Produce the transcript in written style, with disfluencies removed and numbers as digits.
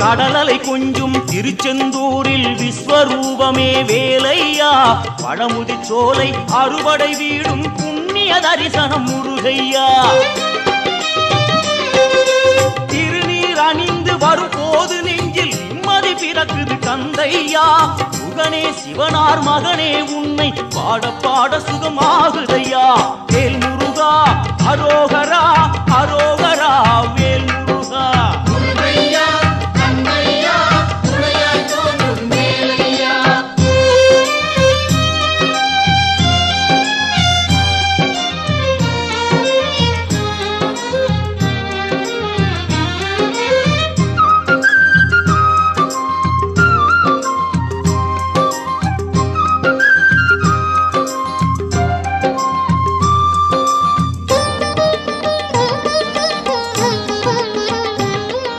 கடலலை கொஞ்சும் திருச்செந்தூரில் விஸ்வரூபமே வேலையா பழமுதி சோலை அறுபடை வீடும் புண்ணிய தரிசனம் முருகையா திருநீர் அணிந்து வரும் போது நெஞ்சில் நிம்மதி பிறக்குது கந்தையா சுகனே சிவனார் மகனே உன்னை பாட பாட சுகமாகுதையா வேல் முருகா அரோகரா அரோகரா வேல் முருகா